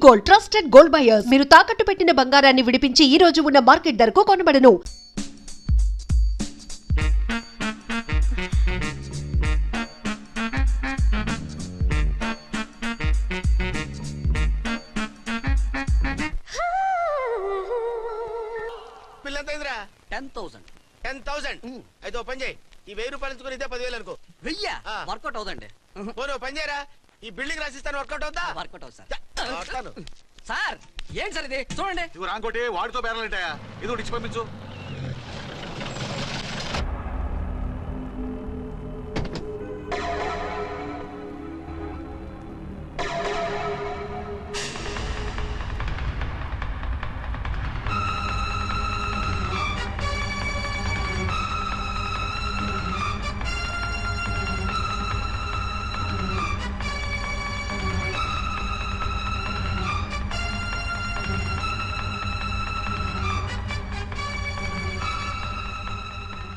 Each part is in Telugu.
Gold, trusted gold buyers. మీరు తాకట్టు పెట్టిన బంగారాన్ని విడిపించి ఈ రోజు ఉన్న మార్కెట్ ధరకు కొనబడను. పిల్లంతైందిరా 10,000. 10,000 అయితే ఓ పని చేయి, ఈ 1000 రూపాయలు ఇచ్చుకుని ఇదే 10,000 అనుకో. వెయ్యా ఆ. వర్కౌట్ అవుదండి. పోను పని చేయరా, ఈ బిల్డింగ్ రాసిస్తాను, వర్కౌట్ అవుతా. వర్కౌట్ అవుతుంది సార్. వస్తాను. సార్ ఏంటి సార్ ఇది చూడండి. నువ్వు రాంకోటి వాడితో బేరాలంటాయా? ఏదో ఇచ్చి పంపించు.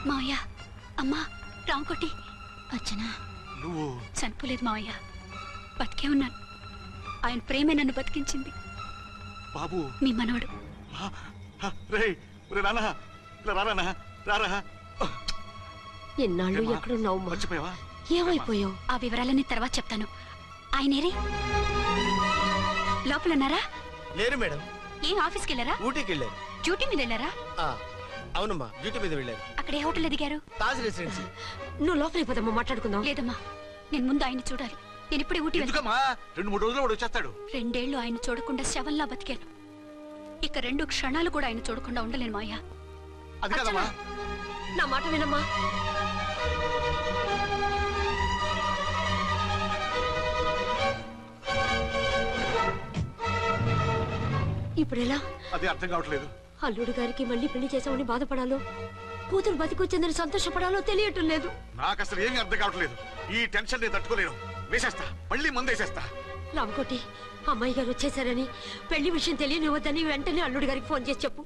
మావయ్య, అమ్మా, రాంకోటి, అర్చనా నువ్వు చనిపోలేదు మావయ్య, బతికే ఉన్నాను. ఆయన ప్రేమే నన్ను బతికించింది. బాబు మీ మనవడు. రే నాన్న రారా రారా. ఎన్నాళ్ళు ఎక్కడున్నావు? మర్చిపోయావా? ఏమైపోయావు? ఆ వివరాలన్నీ తర్వాత చెప్తాను. ఆయనేరి లోపల ఉన్నారా? లేరు మేడం, ఏం ఆఫీస్కి వెళ్ళారా? ఊటీకి వెళ్ళారు. డ్యూటీ మీద వెళ్ళారా? అవునమ్మా, డ్యూటీ మీద వెళ్ళారు. అక్కడ ఏ హోటల్ ఎదిగారు? తాజ్ రెసిడెన్సీ. నువ్వు లోపలికి పోదమ్మా, మాట్లాడుకుందాం. లేదమ్మా, నేను ముందు ఆయన చూడాలి. నేను ఇప్పుడే ఊటీ వెళ్తాను. ఎందుకమ్మా? 2-3 రోజులు వాడు వచ్చేస్తాడు. 2 ఏళ్ళు ఆయన చూడకుండా శవంలా బతికాను. ఇక 2 క్షణాలు కూడా ఆయన చూడకుండా ఉండలేను మావయ్య. అది కాదమ్మా. నా మాట వినమ్మా. ఇప్పుడు ఎలా? అది అర్థం కావట్లేదు. అల్లుడు గారికి మళ్ళీ పెళ్లి చేసామని బాధపడాలో, కూతురు బతికొచ్చిందని సంతోషపడాలో తెలియటం లేదు. నాకు అసలు ఏమీ అర్థం కావట్లేదు. ఈ టెన్షన్ నేను తట్టుకోలేను. వేసేస్తా, మళ్ళీ మందేసేస్తా. రామకోటి, అమ్మాయి గారు వచ్చేసారని, పెళ్లి విషయం తెలియనివ్వద్దని వెంటనే అల్లుడు గారికి ఫోన్ చేసి చెప్పు.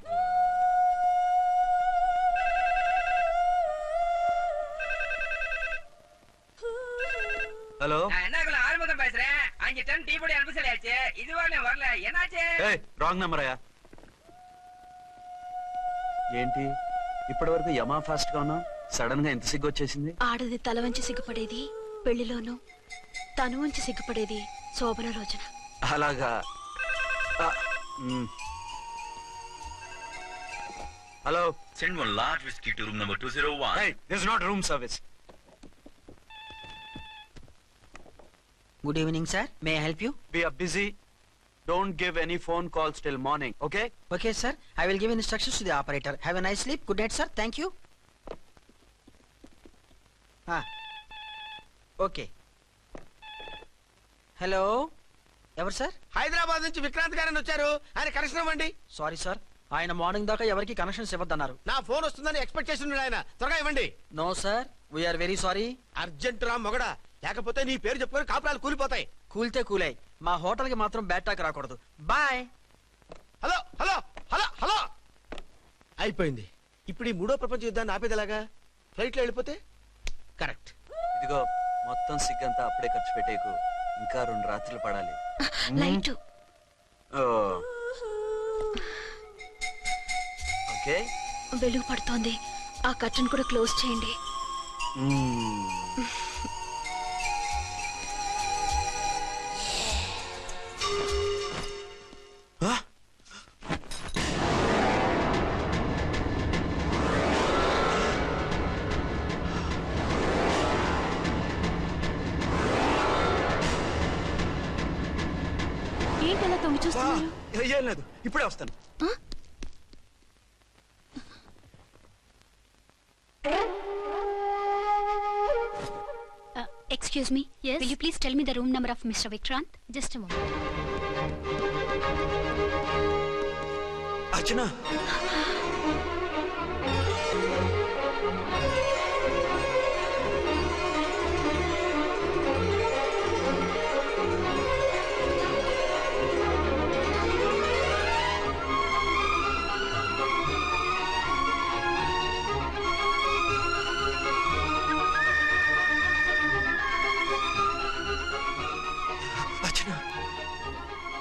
ஹலோ என்ன ஆரம்பம் பேசுறேன். 5 டன் டீ பொடி அனுப்ப சொல்லியாச்சு. இதுவரை வரல. என்னாச்சு? ఏయ్ రాంగ్ నెంబర్ అయ్యా. ఏంటి ఇప్పటి వరకు యమా ఫాస్ట్ గా ఉన్నావు, సడన్ గా ఎంత సిగ్గు వచ్చేసింది? ఆడది తల వంచి సిగ్గుపడేది పెళ్లిలోనూ, తను వంచి సిగ్గుపడేది శోభన రోజున. అలాగా. Hello, Send one large whiskey to room number 201. hey, this is not room service. Good evening sir, may I help you? We are busy. Don't give any phone calls till morning, okay? Okay sir, I will give instructions to the operator. Have a nice sleep. Good night sir. Thank you. Okay. Hello, ఎవరు సార్? హైదరాబాద్ నుంచి విక్రాంత్ గారని వచ్చారు, ఆయన కనెక్షన్ ఇవ్వండి. సారీ సార్, ఆయన మార్నింగ్ దాకా ఎవరికి కనెక్షన్స్ ఇవ్వద్దన్నారు. నా ఫోన్ వస్తుందని ఎక్స్పెక్ట్ చేసి ఉన్నాడు ఆయన. త్వరగా ఇవ్వండి. No sir, we are very sorry. Urgent రా మొగడా, లేకపోతే నీ పేరు చెప్పుకొని కాపురాలు కూలిపోతాయి. కూల్తే కూలాయి, మా హోటల్కి మాత్రం బ్యాడ్ టాక్ రాకూడదు. Bye. Hello hello hello hello. అయిపోయింది. ఇప్పుడు ఈ 3వ ప్రపంచ యుద్ధాన్ని ఆపేదిలాగా? ఫ్లైట్ లో వెళ్ళిపోతే కరెక్ట్. ఇదిగో మొత్తం సిగ్గంతా అప్పుడే ఖర్చు పెట్టేకు, ఇంకా 2 రాత్రులు పడాలి. లైట్ ఓకే, వెలుగు పడుతోంది. ఆ కర్టన్ కూడా క్లోజ్ చేయండి. ఏంటలా తొంగి చూస్తున్నారు? ఏం లేదు, ఇప్పుడే వస్తాను. Excuse me. Yes. Will you please tell me the room number of Mr. Vikrant? Just a moment. Archana.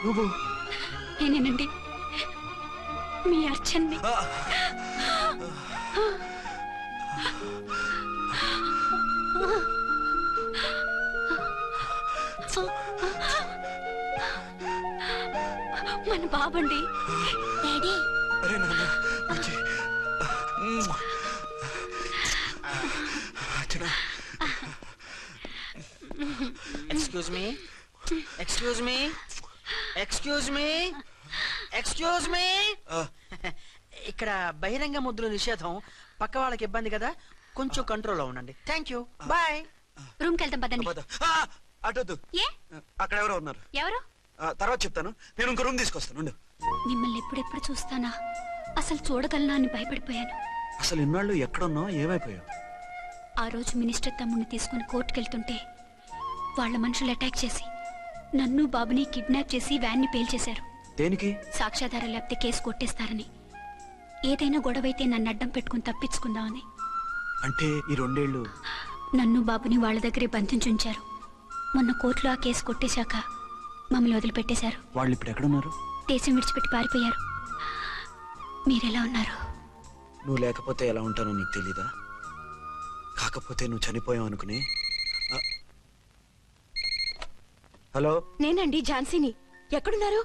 నువ్వు నేనేనండి మీ అర్చన్ని. మన బాబండి. డాడీ అరే నాన్న వచ్చి. Archana excuse me, excuse me, excuse me, excuse me. ఇక్కడ బహిరంగ ముద్దుల నిషేధం. పక్క వాళ్ళకి ఇబ్బంది కదా, కొంచెం కంట్రోల్లో ఉండండి. Thank you, bye. రూమ్కి వెళ్తాం పదండి. అటొద్దు, ఏ అక్కడ ఎవరో ఉన్నారు. ఎవరు? తర్వాత చెప్తాను. నేను ఇంకో రూమ్ తీసుకొస్తాను ఉండు. మిమ్మల్ని ఎప్పుడెప్పుడు చూస్తానా, అసలు చూడగలనా అని భయపడిపోయాను. అసలు ఇన్నాళ్ళు ఎక్కడున్నావు, ఏమైపోయావు? ఆ రోజు మినిస్టర్ తమ్ముడిని తీసుకుని కోర్టుకెళ్తుంటే వాళ్ళ మనుషులు అటాక్ చేసి నన్ను బాబుని కిడ్నాప్ చేసి వ్యాన్ని పేల్చేశారు. దేనికి? సాక్ష్యాధారాలు లేకపోతే కేసు కొట్టేస్తారని. ఏదైనా గొడవైతే నన్ను అడ్డం పెట్టుకుని తప్పించుకుందామని. అంటే ఈ 2 ఏళ్ళు నన్ను బాబుని వాళ్ళ దగ్గరే బంధించుంచారు. మొన్న కోర్టులో ఆ కేసు కొట్టేశాక మమ్మల్ని వదిలిపెట్టేశారు. వాళ్ళు ఇప్పుడు ఎక్కడున్నారు? దేశం విడిచిపెట్టి పారిపోయారు. మీరెలా ఉన్నారు? నువ్వు లేకపోతే ఎలా ఉంటానో నీకు తెలీదా? కాకపోతే నువ్వు చనిపోయావు అనుకుని. హలో, నేనండి ఝాన్సీని. ఎక్కడున్నారు?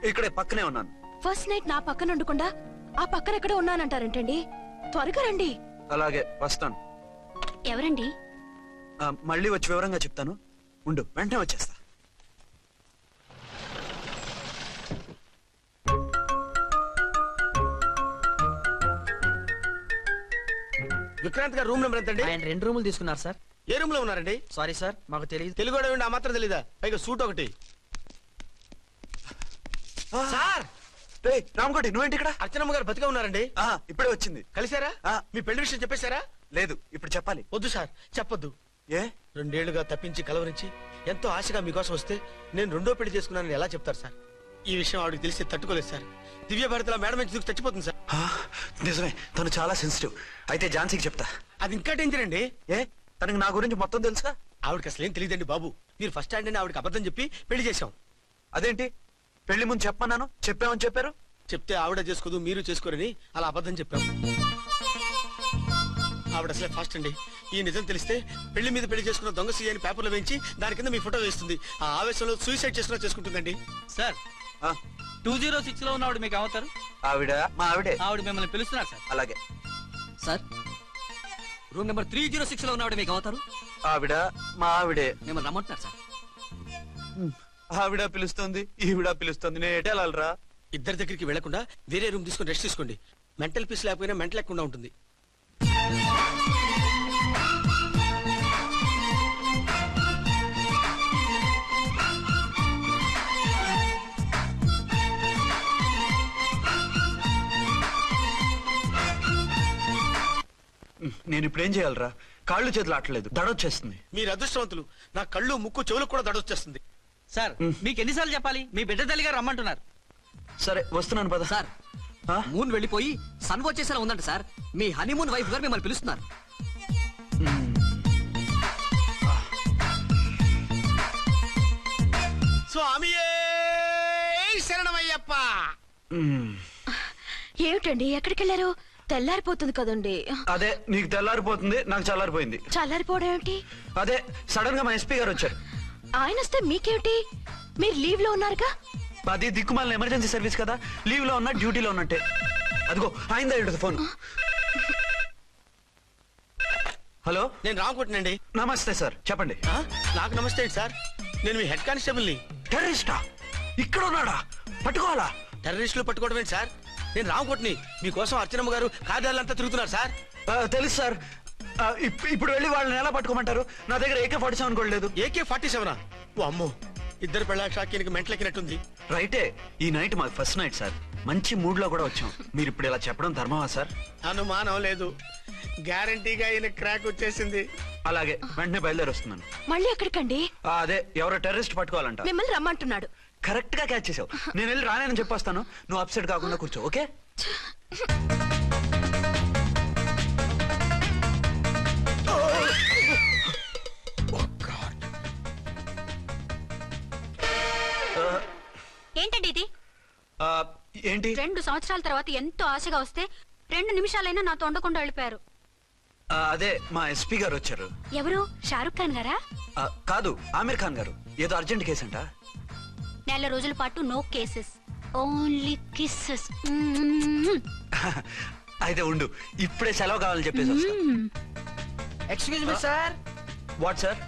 ఇక్కడే పక్కనే ఉన్నాను. ఫస్ట్ నైట్ నా పక్కన ఉండకుండా ఆ పక్కన ఎక్కడ ఉన్నానంటారంటండి. త్వరగా రండి. అలాగే వస్తాను. ఎవరండి? మళ్ళీ వచ్చి వివరంగా చెప్తాను. ఉండు, వెంటనే వచ్చేస్తా. విక్రాంత్ గారు రూమ్ నెంబర్ ఎంతండి? ఆయన 2 రూములు తీసుకున్నారు సార్. ఏ రూమ్ లో ఉన్నారండి? సారీ సార్, మాకు తెలియదు. తెలుగు ఆ మాత్రం తెలీదా? పైగా సూట్ ఒకటి. సార్, రామకోటి నువ్వేంటి ఇక్కడ? అర్చనమ్మ గారు బతిగా ఉన్నారండి. ఇప్పుడే వచ్చింది. కలిసారా? మీ పెళ్లి విషయం చెప్పేశారా? లేదు, ఇప్పుడు చెప్పాలి. వద్దు సార్, చెప్పొద్దు. ఏ? 2 ఏళ్లుగా తప్పించి కలవరించి ఎంతో ఆశగా మీకోసం వస్తే నేను 2వ పెళ్లి చేసుకున్నానని ఎలా చెప్తారు సార్? ఈ విషయం ఆవిడకి తెలిసి తట్టుకోలేదు సార్. దివ్య భారతిలో మేడం నుంచి దూకి చచ్చిపోతుంది సార్. నిజమే, తను చాలా సెన్సిటివ్. అయితే ఝాన్సీకి చెప్తా. అది ఇంకా డేంజర్ అండి. ఏ, తనకి నా గురించి మొత్తం తెలుసా? ఆవిడకి అసలు ఏం తెలియదండి బాబు. మీరు ఫస్ట్ హ్యాండ్ అని ఆవిడకి అబద్ధం చెప్పి పెళ్లి చేశాం. అదేంటి, పెళ్లి ముందు చెప్పమన్నాను, చెప్పామని చెప్పారు. చెప్తే ఆవిడ చేసుకోదు, మీరు చేసుకోరని అలా అబద్ధం చెప్పాం. ఆవిడ అసలే ఫాస్ట్ అండి. ఈ నిజం తెలిస్తే పెళ్లి మీద పెళ్లి చేసుకున్న దొంగ సీ అని పేపర్లో వేయించి దాని కింద మీ ఫోటో వేస్తుంది. ఆ ఆవేశంలో సూసైడ్ చేసుకున్నా చేసుకుంటుందండి. సార్ 206 లో ఉన్నవాడు మీకు అవుతారు. ఆవిడ మా ఆవిడే. ఆవిడ మిమ్మల్ని పిలుస్తున్నారు సార్. అలాగే సార్, రూమ్ నెంబర్ 306 లో ఉన్నవాడు మీకు అవుతారు. ఆవిడ మా ఆవిడే. మిమ్మల్ని రమ్మంటున్నారు సార్. ఆవిడ పిలుస్తుంది, ఈవిడ పిలుస్తుంది. నేను ఎటు వెళ్ళాలరా? ఇద్దరి దగ్గరికి వెళ్లకుండా వేరే రూమ్ తీసుకుని రెస్ట్ తీసుకోండి. మెంటల్ పీస్ లేకపోయినా మెంటల్ లేకుండా ఉంటుంది. నేను ఇప్పుడు ఏం చేయాలరా? కాళ్ళు చేతులు ఆటలేదు, దడొచ్చేస్తుంది. మీరు అదృష్టవంతులు. నా కళ్ళు ముక్కు చెవులకు కూడా దడొచ్చేస్తుంది. సార్, మీకు ఎన్నిసార్లు చెప్పాలి? మీ బిడ్డ తల్లి గారు రమ్మంటున్నారు. సరే వస్తున్నాను పద. సార్, మూన్ వెళ్ళిపోయి సన్ వచ్చేసేలా ఉందంట సార్. మీ హనీమూన్ వైఫ్ గారు మిమ్మల్ని పిలుస్తున్నారు. స్వామియే శరణమయ్యప్ప. ఏమిటండి, ఎక్కడికి వెళ్ళారు? తెల్లారిపోతుంది కదండి. అదే, నీకు తెల్లారిపోతుంది, నాకు చల్లారిపోయింది. చల్లారిపోవడం ఏమిటి? అదే, సడన్ గా మా ఎస్పీ గారు వచ్చారు. ఆయన వస్తే మీకేమిటి? మీరు లీవ్ లో ఉన్నారుగా. అది దిక్కుమాలిన ఎమర్జెన్సీ సర్వీస్ కదా, లీవ్ లో ఉన్నా డ్యూటీలో ఉన్నట్టే. అదిగో అయిందా ఉంటుంది ఫోన్. హలో, నేను రామకోటినండి. నమస్తే సార్, చెప్పండి. నాకు నమస్తే సార్. నేను మీ హెడ్ కానిస్టేబుల్ని. టెర్రరిస్టా? ఇక్కడ ఉన్నాడా? పట్టుకోవాలా? టెర్రరిస్టులు పట్టుకోవడం ఏంటి సార్? నేను రామకోటిని. మీకోసం అర్చనమ్మ గారు కార్యాలంతా తిరుగుతున్నారు సార్. తెలుసు సార్. ఇప్పుడు వెళ్ళి వాళ్ళని ఎలా పట్టుకోమంటారు? నా దగ్గర AK-47 కూడా లేదు. AK-47? ఓ అమ్మో, ఇద్దరు పెళ్ళ షాకీనికి మెంటలెక్కినట్టుంది. రైటే, ఈ నైట్ మాకు ఫస్ట్ నైట్ సార్. మంచి మూడ్ లో కూడా వచ్చాం. మీరు ఇప్పుడు ఇలా చెప్పడం ధర్మమా సార్? అనుమానం లేదు, గ్యారంటీగా ఈయన క్రాక్ వచ్చేసింది. అలాగే, వెంటనే బయలుదేరి వస్తున్నాను. మళ్ళీ ఎక్కడికండి? అదే, ఎవరో టెర్రరిస్ట్ పట్టుకోవాలంట. మిమ్మల్ని రమ్మంటున్నాడు. కరెక్ట్ గా క్యాచ్ చేసావు. నేను వెళ్ళి రానని చెప్పొస్తాను, నువ్వు అప్సెట్ కాకుండా కూర్చో, ఓకే? ఏంటండి ఇది? ఏంటి 2 సంవత్సరాల తర్వాత ఎంతో ఆశగా వస్తే 2 నిమిషాలైనా నాతో ఉండకుండా వెళ్ళిపోయారు. అదే మా ఎస్పీ గారు వచ్చారు. ఎవరు? షారుఖ్ ఖాన్ గారా? కాదు, ఆమీర్ ఖాన్ గారు. ఏదో అర్జెంట్ కేసు అంట. 4 రోజుల పాటు నో కేసెస్, ఓన్లీ కిస్సెస్. అయితే ఉండు, ఇప్పుడే సెలవు కావాలని చెప్పేసి వస్తా. Excuse me sir, what sir?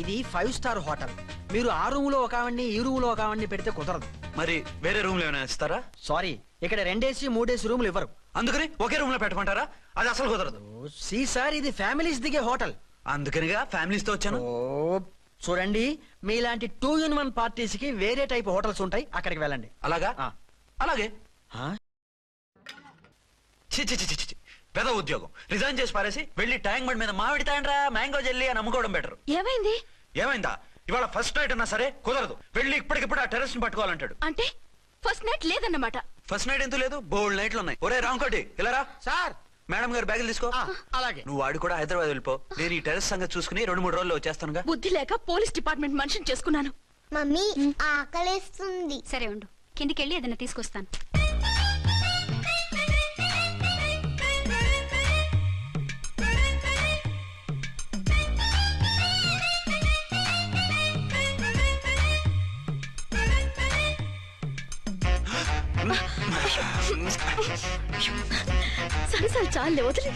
ఇది 5 స్టార్ హోటల్. మీరు ఆ రూమ్ లో ఒక ఆవిడ్ని, ఈ రూమ్ లో ఒక ఆవిడ్ని పెడితే కుదరదు. మరి వేరే రూమ్ లో ఏమైనా ఇస్తారా? సారీ, ఇక్కడ 2 3 రూములు ఇవ్వరు. అందుకని ఒకే రూమ్ లో పెట్టమంటారా? అది అసలు కుదరదు. సి సార్, ఇది ఫ్యామిలీస్ దిగే హోటల్. అందుకనిగా ఫ్యామిలీస్ తో వచ్చాను. చూడండి, మీలాంటి 2 in 1 పార్టీస్ కి వేరే టైప్ హోటల్స్ ఉంటాయి, అక్కడికి వెళ్ళండి. అలాగా? ఆ. అలాగే. ఆ? చి చి చి చి చి. పెద్ద ఉద్యోగం రిజైన్ చేసి పారేసి వెళ్ళి ట్యాంక్ బండ్ మీద మామిడి తాండ్రా మ్యాంగో జెల్లీ అని అమ్ముకోవడం బెటర్. ఏమైంది? ఏమైందా? ఇవాళ ఫస్ట్ నైట్ అన్నా సరే కుదరదు. వెళ్ళి ఇప్పటికిప్పుడు ఆ టెర్రస్ ని పట్టుకోవాలంటాడు. అంటే ఫస్ట్ నైట్ లేదన్నమాట. ఫస్ట్ నైట్ ఎందుకు లేదు? బోల్డ్ నైట్లు ఉన్నాయి. ఒరే రాంకోటి, ఇలా రా. సార్, మేడం గారు బ్యాగులు తీసుకో. అలాగే. నువ్వు వాడు కూడా హైదరాబాద్ వెళ్ళిపో. నేను ఈ టెర్రస్ సంగతి చూసుకుని 2-3 రోజుల్లో వచ్చేస్తానుగా. బుద్ధి లేక పోలీస్ డిపార్ట్మెంట్ మనిషిని చేసుకున్నాను. మమ్మీ ఆకలేస్తుంది. సరే ఉండు, కిందికెళ్ళి ఏదైనా తీసుకొస్తాను. సరసాలు చాలే, వదిలే.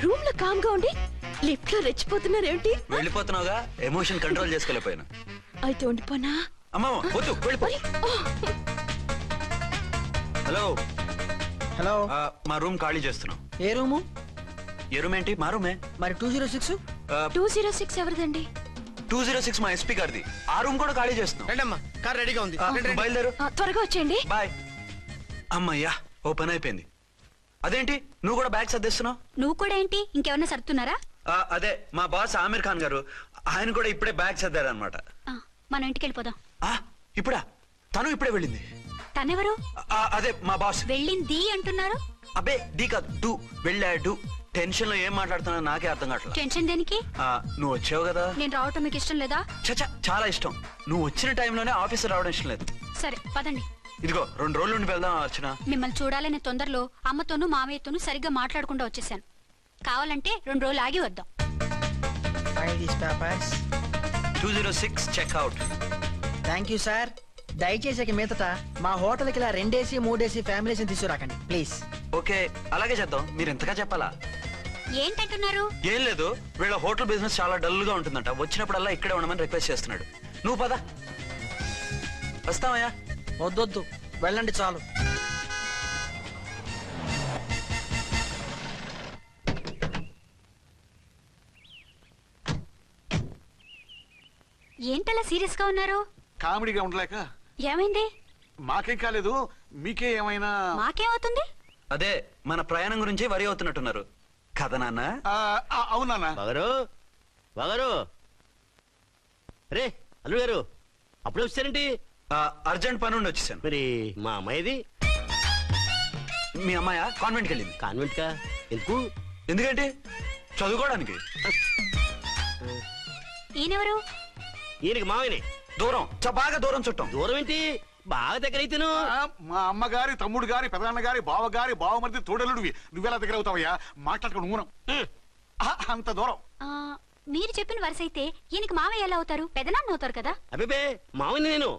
రూమ్ లో కామ్ గా ఉండి లిఫ్ట్ లో రెచ్చిపోతున్నారేంటి? వెళ్ళిపోతున్నావుగా, ఎమోషన్ కంట్రోల్ చేసుకోలేకపోయాను. అయితే ఉండిపోనా? అమ్మా వద్దు, వెళ్ళిపో. Hello hello. మా రూమ్ ఖాళీ చేస్తున్నాం. ఏ రూము? ఏ రూమ్ ఏంటి? మా రూమే. మరి 206? 206 ఎవరిదండి? 206 మా ఎస్పీ గారిది. ఆ రూమ్ కూడా ఖాళీ చేస్తున్నాం. రండమ్మా, కార్ రెడీగా ఉంది. రండి, రండి. బయలుదేరు. త్వరగా వచ్చేయండి. బాయ్. అమ్మయ్యా, ఓ పని అయిపోయింది. అదేంటి నువ్వు కూడా బ్యాగ్ సర్దిస్తున్నావు? నువ్వు కూడా ఏంటి, ఇంకెవరన్నా సర్దుతున్నారా? అదే మా బాస్ ఆమీర్ ఖాన్ గారు, ఆయన కూడా ఇప్పుడే బ్యాగ్ సర్దారనమాట. మనం ఇంటికి వెళ్ళిపోదాం. ఇప్పుడా? తను ఇప్పుడే వెళ్ళింది. తనెవరు? అదే మా బాస్. వెళ్ళింది అంటున్నారు. అబ్బే డీ కాదు, డూ. వెళ్ళాడు. టెన్షన్ లో ఏం మాట్లాడుతున్నా నాకే అర్థం కావట్లేదు. టెన్షన్ దేనికి? నువ్వు వచ్చావు కదా. నేను రావటం మీకు ఇష్టం లేదా? చచ్చా, చాలా ఇష్టం. నువ్వు వచ్చిన టైంలోనే ఆఫీస్ రావడం ఇష్టం లేదు. సరే పదండి. ఇదిగో 2 రోజుల నుండి వెళ్దాం అర్చన. మిమ్మల్ని చూడాలనే తొందరలో అమ్మతోనూ మామయ్యతోనూ సరిగ్గా మాట్లాడకుండా వచ్చేసాను. కావాలంటే 2 రోజులు ఆగి వద్దాం. 206 చెక్అవుట్. Thank you sir. దయచేసి మీదట మా హోటల్కి ఇలా 2 AC 3 AC ఫ్యామిలీస్ తీసుకురాకండి ప్లీజ్. ఓకే, అలాగే చేద్దాం. మీరు ఎంతగా చెప్పాలా? ఏంటంటున్నారు? ఏం లేదు, వీళ్ళ హోటల్ బిజినెస్ చాలా డల్ గా ఉంటుందంట. వచ్చినప్పుడల్లా ఇక్కడే ఉండమని రిక్వెస్ట్ చేస్తున్నాడు. నువ్వు పద. వస్తావయ్యా? వద్దొద్దు, వెళ్ళండి చాలు. ఏంటలా సీరియస్ గా ఉన్నారు? కామెడీగా ఉండలేక. ఏమైంది? మాకేం కాలేదు, మీకే ఏమైనా? మాకేమవుతుంది? అదే మన ప్రయాణం గురించి వరి అవుతున్నట్టున్నారు కదా నాన్న? అవునా? బాగారు రే అల్లు గారు, అప్పుడే వచ్చారేంటి? అర్జెంట్ పని ఉండి వచ్చేసాను. మరి మా అమ్మాయిది? మీ అమ్మాయ కాన్వెంట్కి వెళ్ళింది. కాన్వెంట్ కా? ఎందుకు? ఎందుకంటే చదువుకోవడానికి. ఈయనెవరు? ఈయనకి మామయ్యనే. దూరం, బాగా దూరం చుట్టాం. దూరం ఏంటి, బాగా దగ్గర అయితేను. మా అమ్మగారి, తమ్ముడు గారి, పెదనాన్న గారి, బావగారి, బావమరిది, తోడలుడివి. నువ్వెలా దగ్గర అవుతావయ్యా? మాట్లాడుకుని ఊనం. అంత దూరం. మీరు చెప్పిన వరుస అయితే ఈయనకి మామయ్య ఎలా అవుతారు? పెదనాన్న అవుతారు కదా. అబ్బే మామయ్య నేను.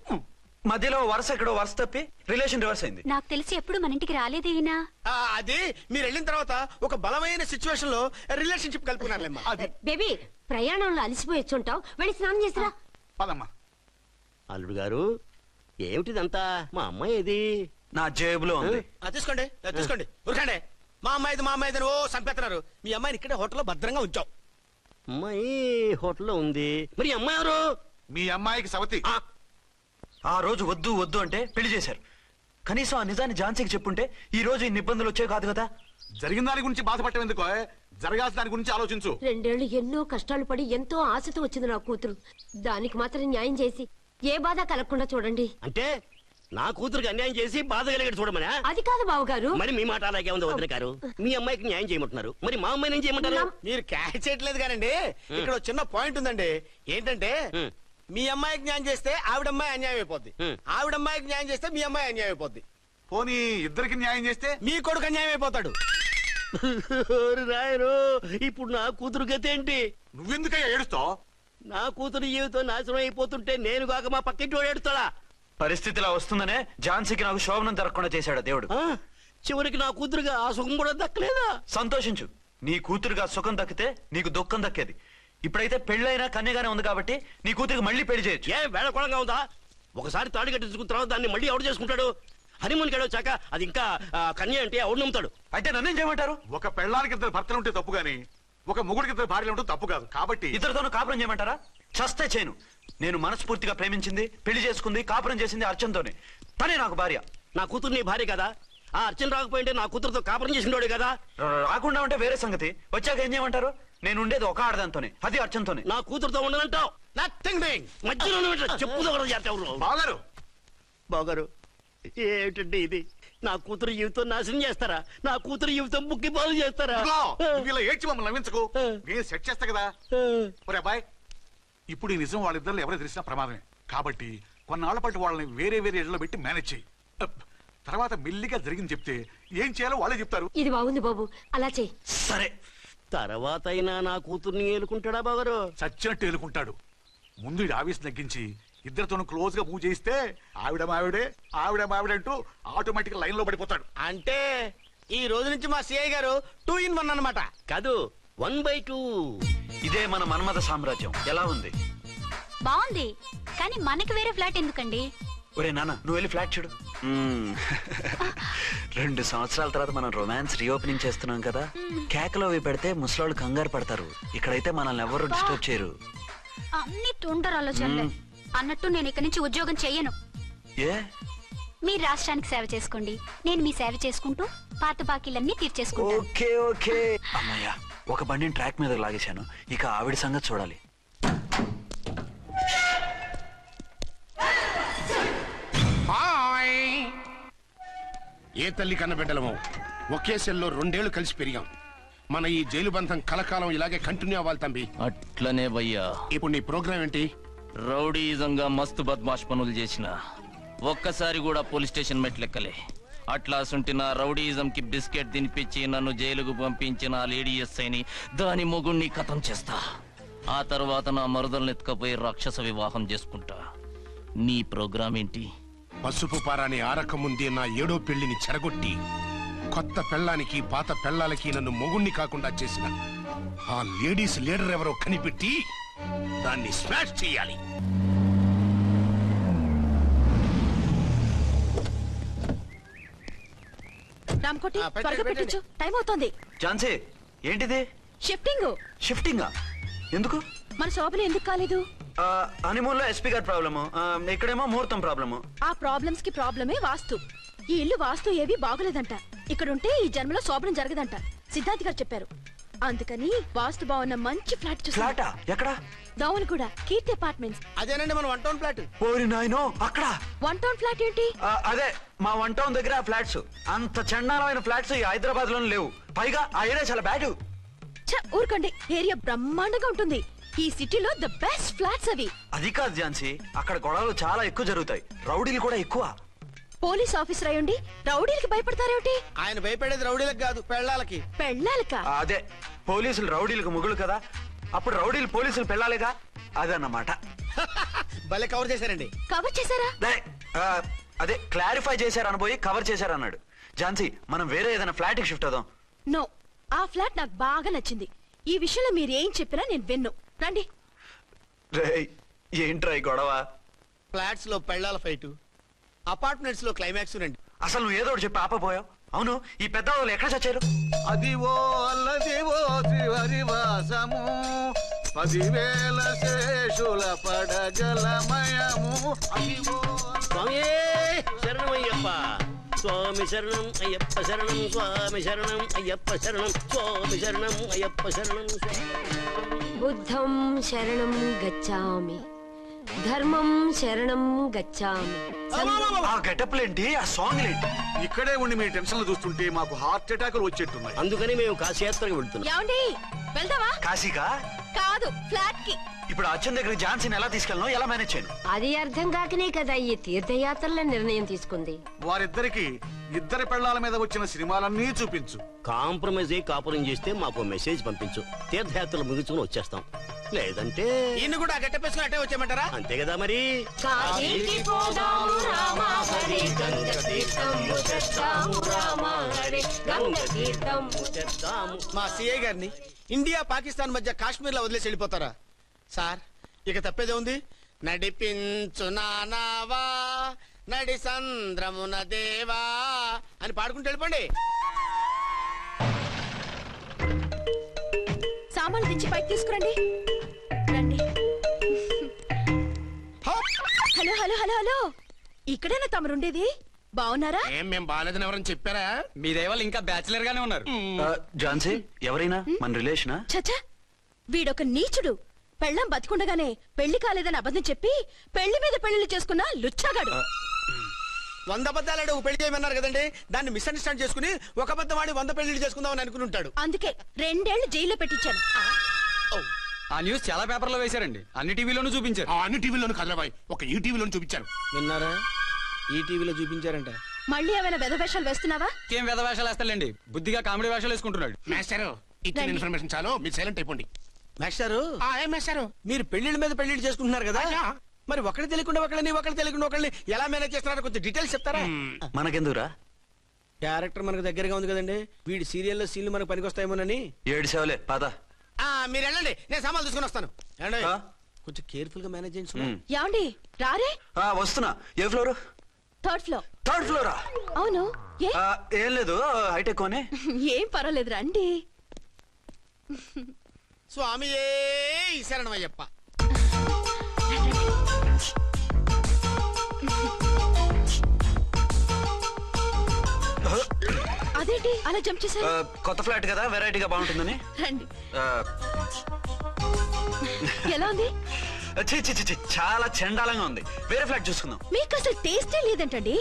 మధ్యలో వరుస ఎక్కడో వరుస తప్పి రిలేషన్ రివర్స్ అయింది. నాకు తెలిసి ఎప్పుడు మన ఇంటికి రాలేదు ఈయన. అది మీరు వెళ్ళిన తర్వాత ఒక బలమైన సిచ్యువేషన్ లో రిలేషన్షిప్ కలుపుకున్నారులేమ్మా. బేబీ, ప్రయాణంలో అలసిపోయి వచ్చుంటావు, వెళ్ళి స్నానం చేసిరా. పదమ్మా. అల్లుడు గారు, ఏమిటిదంతా? మా అమ్మాయి ఏది? నా జేబులో ఉంది. తీసుకోండి, తీసుకోండి. ఉరకండి. మా అమ్మాయిది ఓ సంపేస్తున్నారు. మీ అమ్మాయిని ఇక్కడే హోటల్లో భద్రంగా ఉంచాం. అమ్మాయి హోటల్లో ఉంది. మరి అమ్మాయి ఎవరు? మీ అమ్మాయికి సవతి. ఆ రోజు వద్దు వద్దు అంటే పెళ్లి చేశారు. కనీసం ఆ నిజాన్ని ఝాన్సీకి చెప్పుంటే ఈ రోజు ఇన్ని ఇబ్బందులు వచ్చే కాదు కదా. జరిగిన దాని గురించి బాధపడటం ఎందుకో, జరగాల్సిన దాని గురించి ఆలోచించు. 2 ఏళ్ళు ఎన్నో కష్టాలు పడి ఎంతో ఆశతో వచ్చింది నా కూతురు. దానికి మాత్రం న్యాయం చేసి ఏ బాధ కలగకుండా చూడండి. అంటే నా కూతురికి అన్యాయం చేసి బాధ కలిగేది చూడమనా? అది కాదు బావగారు. మరి మీ మాట అలాగే ఉంది వదిన గారు. మీ అమ్మాయికి న్యాయం చేయమంటున్నారు, మరి మా అమ్మాయిని ఏం చేయమంటారు? మీరు క్యాచ్ చేయట్లేదు కానండి. ఇక్కడ చిన్న పాయింట్ ఉందండి. ఏంటంటే మీ అమ్మాయికి న్యాయం చేస్తే ఆవిడమ్మాయి అన్యాయం అయిపోద్ది, ఆవిడమ్మాయికి న్యాయం చేస్తే మీ అమ్మాయి అన్యాయం అయిపోద్ది. పోనీ ఇద్దరికి న్యాయం చేస్తే మీ కొడుకు అన్యాయం అయిపోతాడు. రాయరు, ఇప్పుడు నా కూతురు గతి ఏంటి? నువ్వెందుకయ్యా ఏడుస్తావు? నా కూతురు జీవితం నాశనం అయిపోతుంటే నేను కాక మా పక్కింటి వాడు ఏడుస్తాడా? పరిస్థితి ఇలా వస్తుందనే ఝాన్సీకి నాకు శోభనం జరగకుండా చేశాడు దేవుడు. చివరికి నా కూతురుగా ఆ సుఖం కూడా దక్కలేదా? సంతోషించు, నీ కూతురుగా సుఖం దక్కితే నీకు దుఃఖం దక్కేది. ఇప్పుడైతే పెళ్ళైనా కన్యగానే ఉంది కాబట్టి నీ కూతురికి మళ్ళీ పెళ్లి చేయొచ్చు. ఏ వేళకోళంగా ఉందా? ఒకసారి తాడి కట్టించుకున్న తర్వాత దాన్ని మళ్ళీ ఎవడు చేసుకుంటాడు? హనీమూన్కి వచ్చాక అది ఇంకా కన్య అంటే ఎవడు నమ్ముతాడు? అయితే నన్నేం చేయమంటారు? ఒక పెళ్ళానికి 2 భర్తలు ఉంటే తప్పు గాని ఒక మొగుడికి 2 భార్యలు ఉంటే తప్పు కాదు. కాబట్టి ఇద్దరితోనూ కాపురం చేయమంటారా? చస్తే చేయను. నేను మనస్ఫూర్తిగా ప్రేమించింది, పెళ్లి చేసుకుంది, కాపురం చేసింది అర్చనతోనే. తనే నాకు భార్య. నా కూతురు నీ భార్య కదా? ఆ అర్చన రాకపోయింటే నా కూతురుతో కాపురం చేసినోడే కదా? రాకుండా ఉంటే వేరే సంగతి. వచ్చాక ఏం చేయమంటారు? నేను ఉండేది ఒక ఆడదాంతోనే, అది అర్చనతోనే. నా కూతురుతో ఉండనంటావు? Nothing doing. మధ్యలో చెప్పుదో కూడా చేస్తావు. బాగారు బాగారు ఏమిటండి ఇది? నా కూతురు జీవితం నాశనం చేస్తారా? నా కూతురు జీవితం ముక్కి పాలు చేస్తారా? ఇలా ఏడ్చి మమ్మల్ని నవ్వించకు, నేను సెట్ చేస్తా కదా. ఒరే అబ్బాయి, ఇప్పుడు ఈ నిజం వాళ్ళిద్దరు ఎవరో తెలిసినా ప్రమాదమే. కాబట్టి కొన్నాళ్ల పాటు వాళ్ళని వేరే వేరే ఇళ్లలో పెట్టి మేనేజ్ చేయి. తర్వాత మెల్లిగా జరిగింది చెప్తే ఏం చేయాలో వాళ్ళే చెప్తారు. ఇది బాగుంది బాబు, అలా చెయ్యి. సరే, తర్వాత అయినా నా కూతుర్ని ఏలుకుంటాడా బాగారు? చచ్చినట్టు ఏలుకుంటాడు. ముందు ఈ ఆవేశం తగ్గించి ఇద్దరితోనూ క్లోజ్ గా పూజ చేయిస్తే ఆవిడ మావిడంటూ ఆటోమేటిక్ లైన్ లో పడిపోతాడు. అంటే ఈ రోజు నుంచి మా సిఐ గారు 2 in 1 అన్నమాట. కాదు, 1/2. ఇదే మన మన్మథ సామ్రాజ్యం. ఎలా ఉంది? బాగుంది, కానీ మనకి వేరే ఫ్లాట్ ఎందుకండి? ఒరే నాన్న, నువ్వు వెళ్ళి ఫ్లాట్ చూడు. 2 సంవత్సరాల తర్వాత మనం రొమాన్స్ రీఓపెనింగ్ చేస్తున్నాం కదా. కేకలో అవి పెడితే ముసలాళ్ళు కంగారు పడతారు. ఇక్కడైతే మనల్ని ఎవరు డిస్టర్బ్ చేయరు. అన్ని తొందర ఆలోచనలే. అన్నట్టు నేను ఇక్కడి నుంచి ఉద్యోగం చెయ్యను. ఏ? మీ రాష్ట్రానికి సేవ చేసుకోండి, నేను మీ సేవ చేసుకుంటూ పాత బాకీలన్నీ తీర్చేసుకుంటాను. Okay okay. అమ్మయ్యా, ఒక బండిని ట్రాక్ మీద లాగేశాను. ఇక ఆవిడ సంగతి చూడాలి. ఏ తల్లి కన్న బిడ్డలమో ఒకే సెల్లో 2 ఏళ్లు కలిసి పెరిగాం. మన ఈ జైలు బంధం కలకాలం ఇలాగే కంటిన్యూ అవ్వాలి తంబి. అట్లనే భయ్యా. ఇప్పుడు నీ ప్రోగ్రామ్ ఏంటి? రౌడీజంగా మస్తు బద్మాష్ పనులు చేసిన ఒక్కసారి కూడా పోలీస్ స్టేషన్ మెట్లెక్కలే. అట్లా సుంటి నా రౌడీజం కి బిస్కెట్ తినిపించి నన్ను జైలుకు పంపించిన లేడీ ఎస్ఐని దాని మొగుణ్ణి ఖతం చేస్తా. ఆ తర్వాత నా మరుదలను ఎత్తుకపోయి రాక్షస వివాహం చేసుకుంటా. నీ ప్రోగ్రామ్ ఏంటి? పసుపు పారాని ఆరక ముందే నా 7వ పెళ్లిని చెరగొట్టి కొత్త పెళ్ళానికి పాత పెళ్ళాలకి నన్ను మొగుణ్ణి కాకుండా చేసిన ఆ లేడీస్ లీడర్ ఎవరో కనిపెట్టి దాన్ని స్మాష్ చేయాలి. రామ్కోటి, త్వరగా పెట్టించు, టైం అవుతోంది. ఝాన్సీ, ఏంటిది? షిఫ్టింగ్. షిఫ్టింగా? ఎందుకు? మన శోభన ఎందుకు కాలేదు? హనీమూన్ లో ఎస్పీ గారి ప్రాబ్లము, ఇక్కడేమో ముహూర్తం ప్రాబ్లము. ఆ ప్రాబ్లమ్స్ కి ప్రాబ్లమే వాస్తు. ఈ ఇల్లు వాస్తు ఏవి బాగోలేదంట. ఇక్కడుంటే ఈ జన్మలో శోభనం జరగదంట సిద్ధార్థ్ గారు చెప్పారు. అందుకని వాస్తు బాగున్న మంచి ఫ్లాట్ చూసా. ఫ్లాటా? ఎక్కడ? దౌన్ కూడా కీర్తి అపార్ట్మెంట్స్. అదేనండి మన 1 టౌన్ ఫ్లాట్. ఓరి నాయనో, అక్కడ 1 టౌన్ ఫ్లాట్ ఏంటి? అదే మా 1 టౌన్ దగ్గర ఫ్లాట్స్. అంత చండాలమైన ఫ్లాట్స్ ఈ హైదరాబాద్ లోనే లేవు. పైగా ఆ ఏరియా చాలా బ్యాడ్. ఊరుకోండి, ఏరియా బ్రహ్మాండంగా ఉంటుంది. ఈ సిటీలో ద బెస్ట్ ఫ్లాట్స్ అవి. అది కాదు ఝాన్సీ, అక్కడ గొడవలు చాలా ఎక్కువ జరుగుతాయి, రౌడీలు కూడా ఎక్కువ. పోలీస్ ఆఫీసర్ అయ్యుండి రౌడీలకి భయపడతారేమిటి? ఆయన భయపడేది రౌడీలకు కాదు, పెళ్ళాలకి. పెళ్ళాలకా? అదే, పోలీసులు రౌడీలకు ముగులు కదా, అప్పుడు రౌడీలు పోలీసులు పెళ్ళాలిగా, అదన్నమాట. భలే కవర్ చేశారండి. కవర్ చేశారా? అదే క్లారిఫై చేశారనబోయి కవర్ చేశారన్నాడు. ఝాన్సీ, మనం వేరే ఏదైనా ఫ్లాట్ కి షిఫ్ట్ అవుదాం. నో, ఆ ఫ్లాట్ నాకు బాగా నచ్చింది. ఈ విషయంలో మీరు ఏం చెప్పినా నేను విన్ను. రండి. ఏంట్రా ఈ గొడవ? ఫ్లాట్స్ లో పెళ్ళాల ఫైట్, అపార్ట్మెంట్స్ లో క్లైమాక్స్ రండి. అసలు నువ్వు ఏదో ఒకటి చెప్పి ఆపపోయావు. అవును, ఈ పెద్ద వాళ్ళు ఎక్కడ చచ్చారు? అదివో అల్లదివో త్రివరివాసము 10,000 శేషుల పడగలమయము. అదివో శరణమయ్యప్ప. స్వామి శరణం అయ్యప్ప శరణం స్వామి శరణం అయ్యప్ప శరణం స్వామి శరణం అయ్యప్ప శరణం బుద్ధం శరణం గచ్చామి, ధర్మం శరణం గచ్చామి. ఆ గెటప్లు ఏంటి, ఆ సాంగ్ ఏంటి? ఇక్కడే ఉండి మీ టెన్షన్లు చూస్తుంటే మాకు హార్ట్ అటాకులు వచ్చేట్టున్నాయి. అందుకని మేము కాశీయాత్రకు వెళ్తున్నాం. ఏమండి వెళ్దామా? కాశీగా కాదు, ఫ్లాట్ కి. ఇప్పుడు అచ్చన్ దగ్గర ఝాన్సీని ఎలా తీసుకెళ్ళను, ఎలా మేనేజ్ చేయను? అది అర్థం కాకనే కదా ఈ తీర్థయాత్రల నిర్ణయం తీసుకుంది. వారిద్దరికి ఇద్దరి పెళ్లాల మీద వచ్చిన సినిమాలన్నీ చూపించు. కాంప్రమైజ్ అయ్యి కాపురం చేస్తే మాకు మెసేజ్ పంపించు. తీర్థయాత్రలు ముగించుకుని వచ్చేస్తాం. లేదంటే ఇన్ని కూడా గట్టపేసుకుని అట్టే వచ్చేయమంటారా? అంతే కదా మరి. కాశీకి పోదాము రామా హరి, గంగ తీర్థము తెద్దాము రామా హరి, గంగ తీర్థము తెద్దాము. మా సిఐ గారిని ఇండియా పాకిస్తాన్ మధ్య కాశ్మీర్ లో వదిలేసి వెళ్ళిపోతారా సార్? ఇక తప్పేదే ఉంది. నడిపించు నానావా నడి సంద్రమున దేవా అని పాడుకుంటూ వెళ్ళిపోండి. సామాన్లు దించి పైకి తీసుకురండి. రండి. హలో హలో హలో హలో, ఇక్కడేనా తమరుండేది? బాగున్నారా? ఏం మేము బాగాలేదని ఎవరని చెప్పారా? మీ దయవల్ల ఇంకా బ్యాచిలర్ గానే ఉన్నారు. ఝాన్సీ ఎవరైనా మన రిలేషనా? చచ్చా, వీడొక నీచుడు. పెళ్ళం బతికుండగానే పెళ్లి కాలేదని అబద్ధం చెప్పి పెళ్లి మీద పెళ్లిళ్ళు చేసుకున్న లుచ్చాగాడు. 100 అబద్ధాలు పెళ్లి చేయమన్నారు కదండి, దాన్ని మిస్అండర్స్టాండ్ చేసుకుని ఒక అబద్ధం వాడి 100 పెళ్లిళ్ళు చేసుకుందామని అనుకుని ఉంటాడు. అందుకే 2 ఏళ్లు జైల్లో పెట్టించాను. ఆ న్యూస్ చాలా పేపర్లో వేశారండి, అన్ని టీవీలోనూ చూపించారు. అన్ని టీవీలోను కదలబాయ్, ఒక ఈ టీవీలోను చూపించారు. విన్నారా? ఈ టీవీలో చూపించారంట. మళ్ళీ ఏమైనా వెధవేషాలు వేస్తున్నావా? ఏం వెధ వేషాలు వేస్తాడండి, బుద్ధిగా కామెడీ వేషాలు వేసుకుంటున్నాడు. మాస్టారు ఇచ్చిన ఇన్ఫర్మేషన్ చాలు, మీరు సైలెంట్ అయిపోండి. మాస్టారు ఏం మాస్టారు, మీరు పెళ్లిళ్ళ మీద పెళ్లిళ్ళు చేసుకుంటున్నారు కదా, మరి ఒకటి తెలియకుండా ఒకళ్ళని ఒకళ్ళు తెలియకుండా ఒకళ్ళని ఎలా మేనేజ్ చేస్తున్నారో కొంచెం డీటెయిల్స్ చెప్తారా? మనకెందుకురా, క్యారెక్టర్ మనకు దగ్గరగా ఉంది కదండి, వీడి సీరియల్లో సీన్లు మనకు పనికొస్తాయేమోనని. 7 సేవలే పద. మీరు వెళ్ళండి, నేను సామాన్లు తీసుకుని వస్తాను. కొంచెం కేర్ఫుల్ గా మేనేజ్ చేయండి. ఏమండి రారే? వస్తున్నా. ఏ ఫ్లోర్? 3rd floor. 3rd ఫ్లోరా? అవును. ఏం లేదు, హైటెక్ కోనే. ఏం పర్వాలేదు రండి. స్వామియే శరణమయ్యప్ప. అదేంటి అలా జంప్ చేశారు? కొత్త ఫ్లాట్ కదా, వెరైటీగా బాగుంటుందని. రండి. ఎలా ఉంది? చాలా చండాలంగా ఉంది, వేరే ఫ్లాట్ చూసుకుందాం. మీకు అసలు టేస్టే లేదంటండి.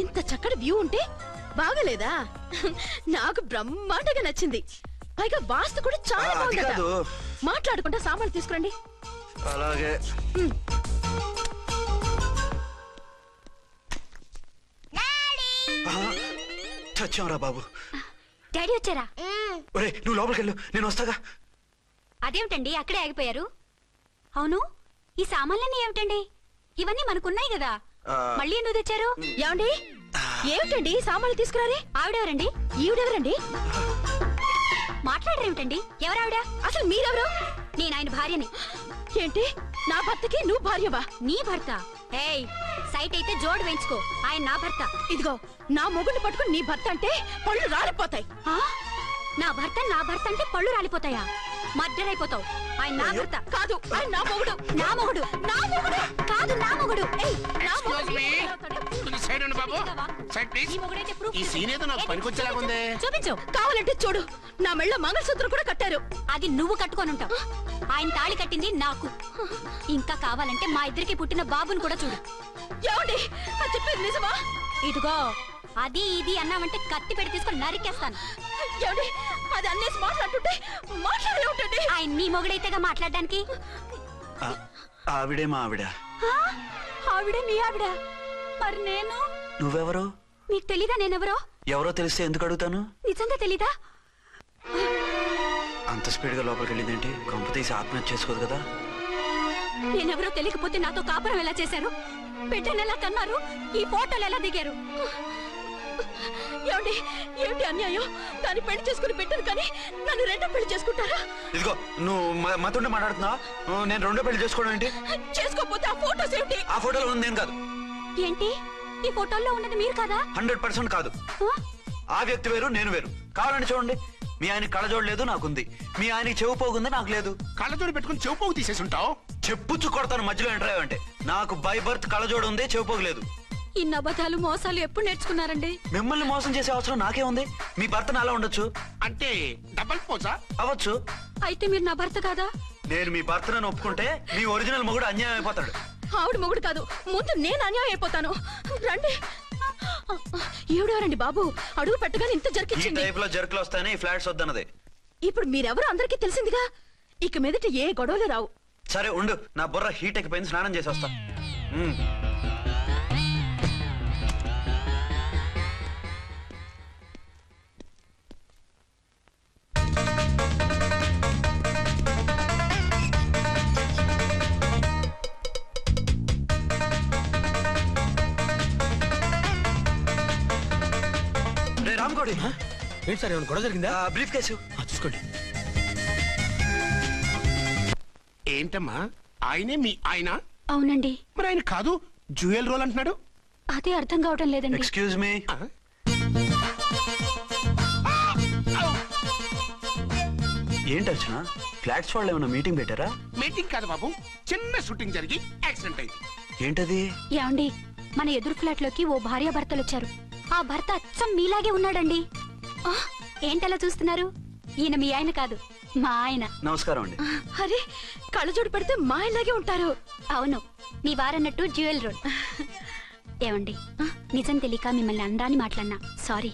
ఇంత చక్కటి వ్యూ ఉంటే బాగలేదా? నాకు బ్రహ్మాండంగా నచ్చింది. పైగా వాస్తు కూడా చాలా బాగుందట. మాట్లాడుకుంటా సామాన్లు తీసుకురండి. అలాగే. చచ్చాంరా బాబు. డాడీ వచ్చారా? ఒరే నువ్వు లోపలికి వెళ్ళు, నేను వస్తాగా. అదేమిటండి అక్కడే ఆగిపోయారు? అవును, ఈ సామాన్లన్నీ ఏమిటండి? ఇవన్నీ మనకున్నాయి కదా, మళ్ళీ ఎందుకు తెచ్చారు? ఏమండి ఏమిటండి సామాన్లు తీసుకురారే? ఆవిడెవరండి? ఈవిడెవరండి? మాట్లాడరేమిటండి? ఎవరావిడ? అసలు మీరెవరు? నేను ఆయన భార్యని. ఏంటి నా భర్తకి నువ్వు భార్యవా? నీ భర్త? ఏయ్, సైట్ అయితే జోడు వేయించుకో, ఆయన నా భర్త. ఇదిగో నా మొగుడిని పట్టుకుని నీ భర్త అంటే పళ్ళు రాలిపోతాయి. నా భర్త అంటే పళ్ళు రాలిపోతాయా? మర్డర్ అయిపోతావు. ఆయన నా భర్త కాదు, ఆయన నా మొగుడు. నా మొగుడు? నా మొగుడు కాదు, నా మొగుడు. చూపించు. కావాలంటే చూడు, నా మెళ్ళ మంగళసూత్రం కూడా కట్టారు. అది నువ్వు కట్టుకొని ఉంటావు, ఆయన తాళి కట్టింది నాకు. ఇంకా కావాలంటే మా ఇద్దరికి పుట్టిన బాబుని కూడా చూడు. ఏమండి చెప్పేది నిజమా? ఇదిగో అది ఇది అన్నావంటే కత్తి పెట్టి తీసుకొని నరికేస్తాను. ఏమండి అది అన్నేసి మాట్లాడుతుంటే మాట్లాడే ఉంటుంది. ఆయన నీ మొగుడైతేగా మాట్లాడడానికి. ఆవిడే మా ఆవిడ. ఆవిడే మీ ఆవిడ? మరి నేను? నువ్వెవరో నీకు తెలీదా నేనెవరో? ఎవరో తెలిస్తే ఎందుకు అడుగుతాను? నిజంగా తెలీదా? అంత స్పీడ్ గా లోపలికి వెళ్ళిందేంటి? కొంప తీసి ఆత్మహత్య చేసుకోదు కదా? నేనెవరో తెలియకపోతే నాతో కాపురం ఎలా చేశారు? బిడ్డను ఎలా కన్నారు? ఈ ఫోటోలు ఎలా దిగారు? ఏమండి ఏమిటి అన్యాయం? దాన్ని పెళ్లి చేసుకుని బిడ్డను కానీ నన్ను రెండో పెళ్లి చేసుకుంటారా? ఇదిగో నువ్వు మాతోనే మాట్లాడుతున్నా, నేను రెండో పెళ్లి చేసుకోవడం ఏంటి? చేసుకోకపోతే ఆ ఫోటోస్ ఏమిటి? ఆ ఫోటోలో ఉంది నేను కాదు. ఏంటి ఈ ఫోటోల్లో ఉన్నది మీరు కాదా? 100% కాదు. ఆ వ్యక్తి వేరు, నేను వేరు. కావాలంటే చూడండి, మీ ఆయన కళ్ళజోడు లేదు, నాకుంది. మీ ఆయనకి చెవు పోగుంది, నాకు లేదు. కళ్ళజోడు పెట్టుకుని చెవు పోగు తీసేసి ఉంటావు. చెప్పుచ్చు కొడతాను మధ్యలో ఎంటర్ అంటే. నాకు బై బర్త్ కళ్ళజోడు ఉంది, చెవు పోగు లేదు. ఇన్ని అబద్ధాలు మోసాలు ఎప్పుడు నేర్చుకున్నారండి? మిమ్మల్ని మోసం చేసే అవసరం నాకే ఉంది. మీ భర్తను అలా ఉండొచ్చు. అంటే డబల్ పోసా అవ్వచ్చు. అయితే మీరు నా భర్త కాదా? నేను మీ భర్తను ఒప్పుకుంటే మీ ఒరిజినల్ మొగుడు అన్యాయం అయిపోతాడు. ఆవిడ మొగుడు కాదు, ముందు నేను అన్యాయం అయిపోతాను. రండి. ఈవిడెవరండి బాబు? అడుగు పెట్టగానే ఇంత ఈ జరికిచ్చింది. టైప్ లో జర్కులు వస్తాయని ఈ ఫ్లాట్స్ వద్దన్నది. ఇప్పుడు మీరెవరో అందరికీ తెలిసిందిగా, ఇక మీదట ఏ గొడవలు రావు. సరే ఉండు, నా బుర్ర హీట్ ఎక్కిపోయింది, స్నానం చేసి వస్తా. రామ్కోడి ఏంటి సార్, ఏమైనా గొడవ జరిగిందా? బ్రీఫ్ కేసు చూసుకోండి. ఏంటమ్మా, ఆయనే మీ ఆయన? అవునండి. మరి ఆయన కాదు, జ్యువెల్ రోల్ అంటున్నాడు. అదే అర్థం కావటం లేదండి. Excuse me. ఏంటి అర్చన, ఫ్లాట్స్ వాళ్ళు ఏమైనా మీటింగ్ పెట్టారా? మీటింగ్ కాదు బాబు, చిన్న షూటింగ్ జరిగి యాక్సిడెంట్ అయింది. ఏంటది? ఏమండి, మన ఎదురు ఫ్లాట్ లోకి ఓ భార్య భర్తలు వచ్చారు. ఆ భర్త అచ్చం మీలాగే ఉన్నాడండి. ఏంటలా చూస్తున్నారు? ఈయన మీ ఆయన కాదు, మా ఆయన. నమస్కారం అండి. అరే, కళ్ళజోడు పెడితే మా ఇలాగే ఉంటారు. అవును, మీ వారన్నట్టు జ్యువెల్ రోడ్. ఏమండి, నిజం తెలియక మిమ్మల్ని అనరాని మాట్లాడినా సారీ.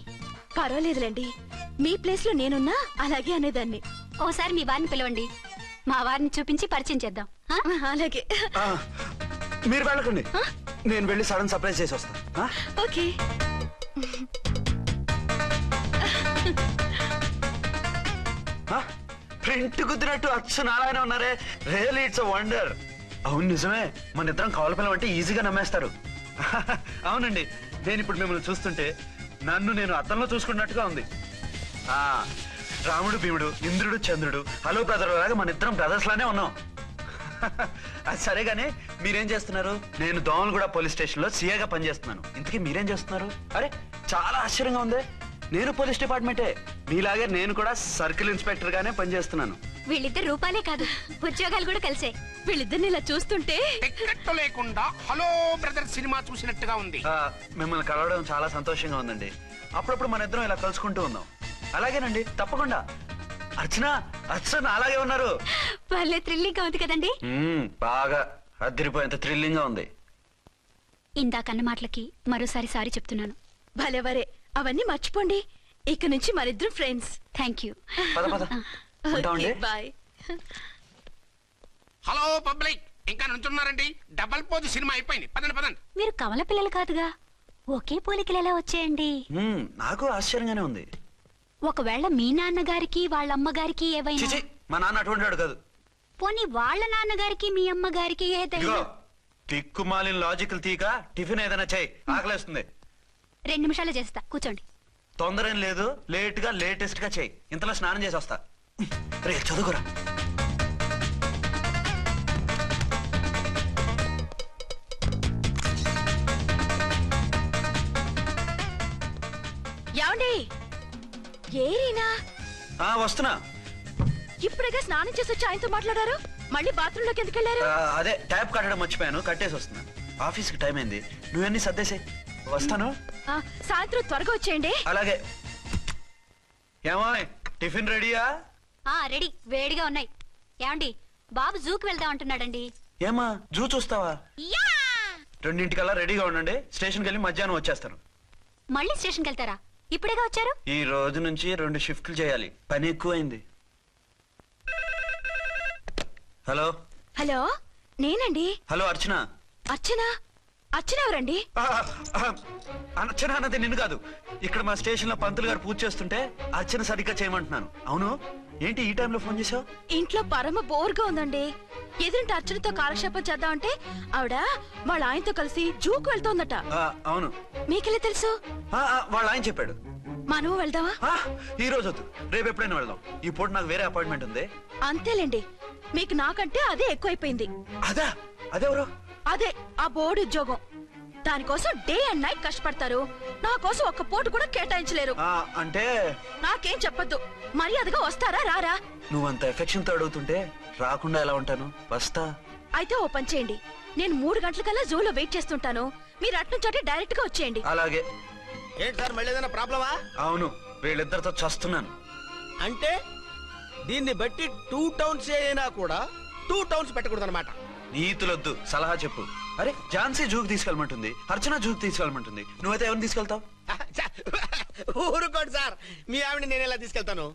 పర్వాలేదులేండి, మీ ప్లేస్ లో నేనున్నా అలాగే అనేదాన్ని. ఓసారి మీ వారిని పిలవండి, మా వారిని చూపించి పరిచయం చేద్దాం. అలాగే. మీరు వెళ్ళకండి, నేను వెళ్ళి సడన్ సర్ప్రైజ్ చేసి వస్తాను. ఓకే. ప్రింట్ కుదిరినట్టు అచ్చు నారాయణ ఉన్నారే, రియల్లీ ఇట్స్ అ వండర్. అవును నిజమే, మన ఇద్దరం కవల పిల్లం అంటే ఈజీగా నమ్మేస్తారు. అవునండి, నేను ఇప్పుడు మిమ్మల్ని చూస్తుంటే నన్ను నేను అద్దంలో చూసుకున్నట్టుగా ఉంది. రాముడు భీముడు, ఇంద్రుడు చంద్రుడు, హలో బ్రదర్ లాగా మన ఇద్దరం బ్రదర్స్ లానే ఉన్నాం. అది సరేగానే మీరేం చేస్తున్నారు? నేను దోమలగూడ పోలీస్ స్టేషన్ లో సీఏగా పనిచేస్తున్నాను. ఇంతకీ మీరేం చేస్తున్నారు? అరే చాలా ఆశ్చర్యంగా ఉంది, నేను పోలీస్ డిపార్ట్మెంటే, మీలాగే నేను కూడా సర్కిల్ ఇన్స్పెక్టర్ గానే పనిచేస్తున్నాను. వీళ్ళిద్దరు రూపాలే కాదు, ఉద్యోగాలు కూడా కలిసే. వీళ్ళిద్దరిని ఇలా చూస్తుంటే టికెట్ లేకుండా హలో బ్రదర్ సినిమా చూసినట్టుగా ఉంది. మిమ్మల్ని కలవడం చాలా సంతోషంగా ఉందండి. అప్పుడప్పుడు మన ఇద్దరం ఇలా కలుసుకుంటూ ఉందాం. అలాగేనండి, తప్పకుండా. అర్చన, అర్చన అలాగే ఉన్నారు. వాళ్ళే థ్రిల్లింగ్ గా ఉంది కదండి. బాగా అదిరిపోయేంత థ్రిల్లింగ్ గా ఉంది. ఇందాకన్న మాటలకి మరోసారి సారీ చెప్తున్నాను. భలేవరే, అవన్నీ మర్చిపోండి. ఇక నుంచి మరిద్దరం friends. Thank you. Bye. Hello public, ఇంకా నుంచున్నారండి? డబల్ పోజ్ సినిమా అయిపోయింది, పదండి పదండి. మీరు కమల పిల్లలు కాదుగా, ఒకే పోలికలు ఎలా వచ్చాయండి? నాకు ఆశ్చర్యంగానే ఉంది. ఒకవేళ మీ నాన్నగారికి వాళ్ళ అమ్మగారికి ఏవైనా? మా నాన్న అటువంటి వాడు కాదు. పోనీ వాళ్ళ నాన్నగారికి మీ అమ్మగారికి ఏదైనా? తిక్కుమాలిన లాజికల్ తీక టిఫిన్ ఏదైనా చేయి, ఆకలేస్తుంది. 2 నిమిషాలు చేస్తా, కూర్చోండి. తొందర ఏం లేదు, లేట్ గా లేటెస్ట్ గా చేయి. ఇంతలో స్నానం చేసి వస్తా. రే చదువుకురా. ఏమండి, ఏరీనా? వస్తున్నా. ఇప్పుడేగా స్నానం చేసి వచ్చి ఆయనతో మాట్లాడారు, మళ్ళీ బాత్రూమ్ లోకి ఎందుకు వెళ్ళారు? అదే ట్యాప్ కట్టడం మర్చిపోయాను, కట్టేసి వస్తున్నా. ఆఫీస్ కి టైం అయింది, నువ్వన్నీ సర్దేసే. వస్తాను. సాయంత్రం త్వరగా వచ్చేయండి. అలాగే. ఏమో టిఫిన్ రెడీయా? రెడీ, వేడిగా ఉన్నాయి. ఏమండి, బాబు జూకి వెళ్దాం అంటున్నాడండి. ఏమా జూ చూస్తావా? 2:00కల్లా రెడీగా ఉండండి, స్టేషన్కి వెళ్ళి మధ్యాహ్నం వచ్చేస్తాను. మళ్ళీ స్టేషన్కి వెళ్తారా? ఇప్పుడేగా వచ్చారు. ఈ రోజు నుంచి 2 షిఫ్ట్లు చేయాలి, పని ఎక్కువైంది. హలో. హలో, నేనండి. హలో అర్చన. అర్చన? అర్చన ఎవరండి? అర్చన అన్నది నిన్ను కాదు. ఇక్కడ మా స్టేషన్ లో పంతులు గారు పూజ చేస్తుంటే అర్చన సరిగ్గా చేయమంటున్నాను. అవును, ఏంటి ఈ టైంలో ఫోన్ చేసావు? ఇంట్లో పరమ బోర్గా ఉందండి. ఎదురింటి అర్చనతో కాలక్షేపం చేద్దామంటే ఆవిడ వాళ్ళ ఆయనతో కలిసి జూకు వెళ్తోందట. అవును. మీకెళ్ళి తెలుసు? వాళ్ళ ఆయన చెప్పాడు. మనం వెళ్దామా? ఈ రోజు వద్దు, రేపు ఎప్పుడైనా వెళ్దాం. ఈ పూట నాకు వేరే అపాయింట్మెంట్ ఉంది. అంతేలేండి, మీకు నాకంటే అదే ఎక్కువైపోయింది. అదా? అదెవరు? అదే ఆ బోర్డు ఉద్యోగం. దానికోసం డే అండ్ నైట్ కష్టపడతారు, నా కోసం ఒక్క పూట కూడా కేటాయించలేరు. అంటే నాకేం చెప్పొద్దు, మర్యాదగా వస్తారా రారా? నువ్వంత ఎఫెక్షన్ తో అడుగుతుంటే రాకుండా ఎలా ఉంటాను? వస్తా. అయితే ఓ పని చేయండి, నేను 3 గంటలకల్లా జూలో వెయిట్ చేస్తుంటాను, మీరు అట్నుంచోటే డైరెక్ట్ గా వచ్చేయండి. అలాగే. ఏంటి సార్ మళ్ళీ ఏదైనా ప్రాబ్లమా? అవును, వీళ్ళిద్దరితో చస్తున్నాను. అంటే దీన్ని బట్టి 2 టౌన్స్ అయినా కూడా 2 టౌన్స్ పెట్టకూడదు అనమాట. నీతులొద్దు, సలహా చెప్పు. అరే ఝాన్సీ జూకి తీసుకెళ్ళమంటుంది, అర్చన జూకి తీసుకెళ్ళమంటుంది, నువ్వైతే ఎవరిని తీసుకెళ్తావు? ఊరుకోండి సార్, మీ ఆవిడ నేను ఎలా తీసుకెళ్తాను?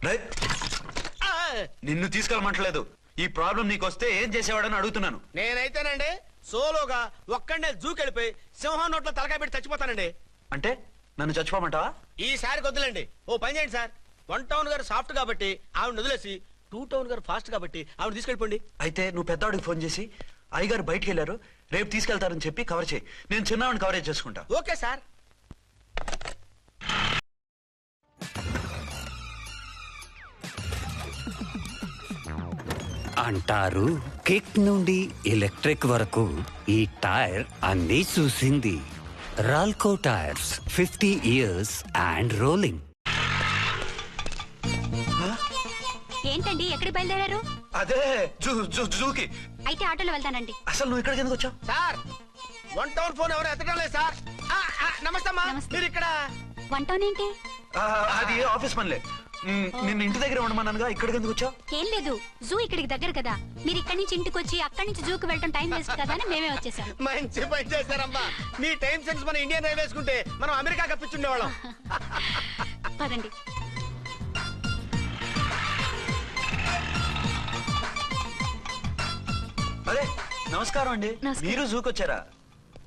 నిన్ను తీసుకెళ్ళమంటలేదు. ఈ ప్రాబ్లం నీకొస్తే ఏం చేసేవాడని అడుగుతున్నాను. నేనైతేనండి సోలోగా ఒక్కడే జూకెళ్ళిపోయి సింహం నోట్లో తలకాయ పెట్టి చచ్చిపోతానండి. అంటే నన్ను చచ్చిపోమంటావా? ఈసారి వద్దులేండి. ఓ పని చేయండి సార్, 1 టౌన్ గారు సాఫ్ట్ కాబట్టి ఆవిడ వదిలేసి 2 టౌన్ గారు ఫాస్ట్ కాబట్టి ఆవిడ తీసుకెళ్ళిపోండి. అయితే నువ్వు పెద్దవాడికి ఫోన్ చేసి అయ్యగారు బయటికి వెళ్ళారు, రేపు తీసుకెళ్తారని చెప్పి కవర్ చేయి. నేను చిన్నవాడిని కవరేజ్ చేసుకుంటా. Okay sir. అంటారు కిక్ నుండి ఎలక్ట్రిక్ వరకు ఈ టైర్ అన్నీ చూసింది. రాల్కో టైర్స్ 50 years అండ్ రోలింగ్. ఏంటండి ఎక్కడికి బయలుదేరారు? అదే జూకి. అయితే ఆటోలో వెళ్తానండి. అసలు నువ్వు ఇక్కడికి ఎందుకు వచ్చావు? సార్ 1 టౌన్ ఫోన్ ఎవరు ఎత్తడం లేదు సార్. నమస్తే అమ్మా, మీరు ఇక్కడ? 1 టౌన్ ఏంటి? అది ఆఫీస్ పనిలే. నిన్ను ఇంటి దగ్గర ఉండమన్నానుగా, ఇక్కడికి ఎందుకు వచ్చావు? ఏం లేదు, జూ ఇక్కడికి దగ్గర కదా, మీరు ఇక్కడి నుంచి ఇంటికి వచ్చి అక్కడి నుంచి జూకి వెళ్ళటం టైం వేస్ట్ కదా అని మేమే వచ్చేసాం. మంచి పని చేశారమ్మా. మీ టైం సెన్స్ మన ఇండియన్ రైల్వేస్ కుంటే మనం అమెరికా కప్పించుండేవాళ్ళం. పదండి. అదే నమస్కారం అండి. మీరు జూకి వచ్చారా?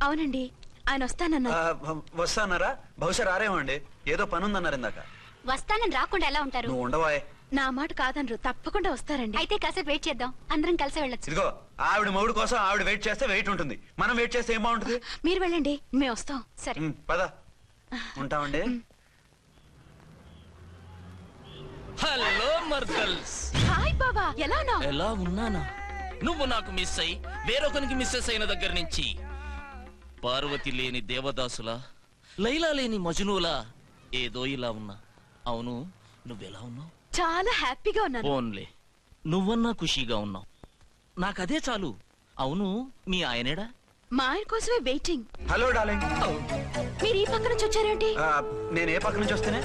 అవునండి, ఆయన వస్తానన్నారు. వస్తానారా? బహుశా రారేమో అండి, ఏదో పని ఉందన్నారు ఇందాక. వస్తానని రాకుండా ఎలా ఉంటారు? నువ్వు ఉండవాయ్. నా మాట కాదనరు, తప్పకుండా వస్తారండి. అయితే కాసేపు వెయిట్ చేద్దాం, అందరం కలిసి వెళ్ళొచ్చు. ఇదిగో ఆవిడ మౌడు కోసం ఆవిడ వెయిట్ చేస్తే వెయిట్ ఉంటుంది, మనం వెయిట్ చేస్తే ఏం బాగుంటుంది? మీరు వెళ్ళండి, మేము వస్తాం. సరే పద, ఉంటామండి. హలో మర్దల్స్. హాయ్ బాబా, ఎలా ఉన్నావు? ఎలా ఉన్నానా? నువ్వు నాకు మిస్ అయి వేరొకరికి మిస్సెస్ అయిన దగ్గర నుంచి పార్వతి లేని దేవదాసులా, లైలా లేని మజునులా ఏదో ఇలా ఉన్నా. అవును, నువ్వెలా ఉన్నావు? చాలా హ్యాపీగా ఉన్నాను. ఫోన్లే, నువ్వన్నా ఖుషీగా ఉన్నావు, నాకదే చాలు. అవును, మీ ఆయనేడా? మా ఆయన కోసమే వెయిటింగ్. Hello darling. మీరు ఈ పక్క నుంచి వచ్చారేంటి? నేను ఏ పక్క నుంచి వస్తేనే